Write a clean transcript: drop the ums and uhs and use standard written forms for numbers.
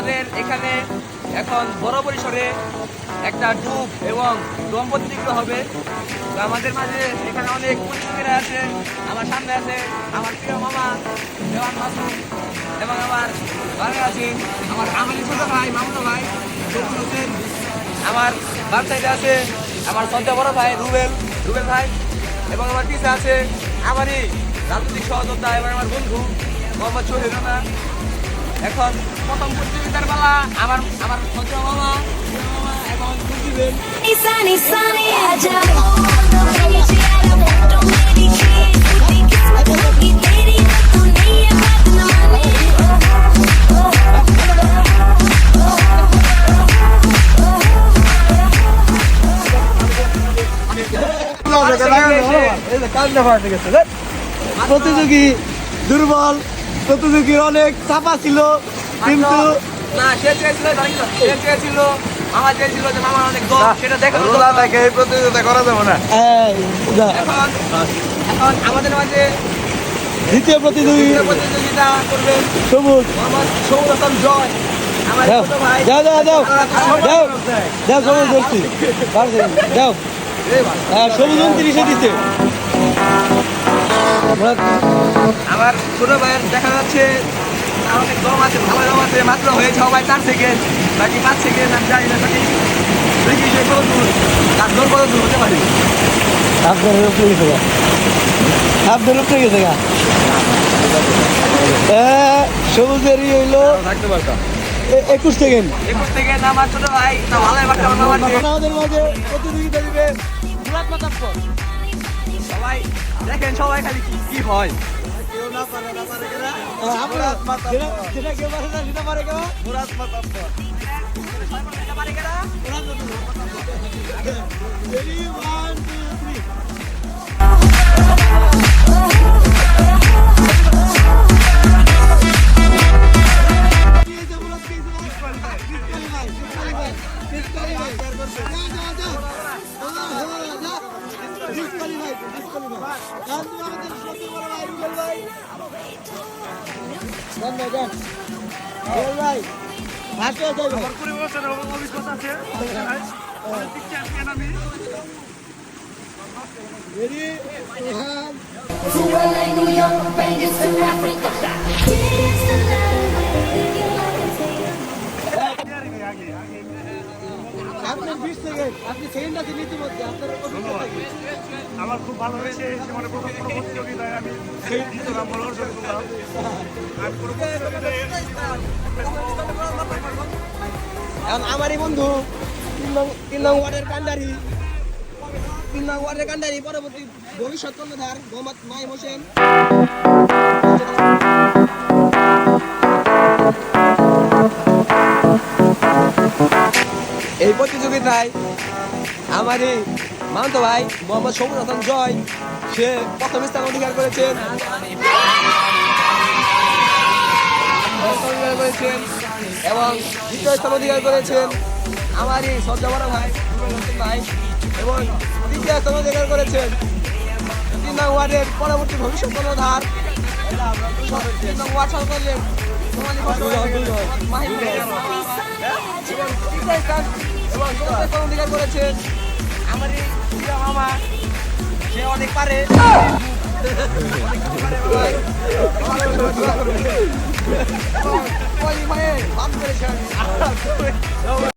আমাদের এখানে এখন বড় পরিসরে একটা ডুব এবং ড্রোন প্রতিযোগিতা হবে। তো আমাদের মাঝে এখানে অনেক প্রতিযোগীরা আছে। আমার সামনে আছে আমার প্রিয় মামা দেওয়ান মাসুম এবং আমার বাড়ি আছে আমার আমালি ছোট ভাই মামুনো ভাই শফিক হোসেন। আমার বাম সাইডে আছে আমার সদ্যা বড় ভাই রুবেল ভাই এবং আমার পিছে আছে আমারই রাজনৈতিক সহযোদ্ধা এবং আমার বন্ধু মোহাম্মদ শহীদ রানা। এখন প্রথম প্রতিযোগিতার পালা আমার সদ্যা মামা এখন বুঝিবেন। প্রতিযোগী দুর্বল, প্রতিযোগীর অনেক চাপা ছিল, কিন্তু আমার চেয়েছিল যে মামার অনেক দল সেটা দেখানো এই প্রতিযোগিতা করা যাবে না। এখন আমাদের মাঝে দ্বিতীয় প্রতিযোগিতা করবেন সবুজ। মোহাম্মদ সবুজ হাসান জয় আমার যাও ছোট ভাই। যাও যাও যাও যাও যাও সবুজ ধরছি যাও। সবুজ 29-এ দিতে আমার ছোট ভাইয়ের দেখা যাচ্ছে আর অনেক দম আছে, ভালো দম আছে। মাত্র হয়েছে সবাই 4 সেকেন্ড, বাকি 5 সেকেন্ড আমি জানি না। দেখি সে কত দূর তার দৌড় কত দূর হতে পারি। আপনার উপরে গেছে গা, আপনার উপরে গেছে গা। সবুজেরই হইলো থাকতে পারতাম 21 সেকেন্ড। 21 সেকেন্ড আমার ছোট ভাই তা ভালোই বাচ্চা আমাদের মাঝে প্রতিযোগিতা দিবে মুরাদ মাতাব্বর। সবাই দেখেন সবাই খালি কি হয়। আমরা যেটা কেউ পারে না সেটা পারে কেউ Murad মাতাব্বর। Ready, 1, 2, 3. New York, Vegas, and Africa. আপনার 20 সেকেন্ড, আপনি সেকেন্ড আছে ইতিমধ্যে আপনার অভিজ্ঞতা কি? আমার খুব ভালো হয়েছে। মানে প্রথম কোনো প্রতিযোগিতায় আমি দ্বিতীয় নাম্বার অর্জন করলাম। আর কোনো প্রতিযোগিতায় এখন আমারই বন্ধু 3 নং ওয়ার্ডের কান্ডারি পরবর্তী ভবিষ্যৎ কর্ণধার মোহাম্মদ মাইম হোসেন। এই প্রতিযোগিতায় আমারই মামতো ভাই মোহাম্মদ সবুজ হাসান জয় সে প্রথম স্থান অধিকার করেছেন এবং দ্বিতীয় স্থান অধিকার করেছেন আমারই সজ্জা বড় ভাই ভাই এবং তৃতীয় স্থান অধিকার করেছেন 3 নং ওয়ার্ডের পরবর্তী ভবিষ্যৎ কর্ণধার 3 নং ওয়ার্ড সরকারের অধিকার করেছেন আমারই প্রিয় মামা, সে অনেক পারে।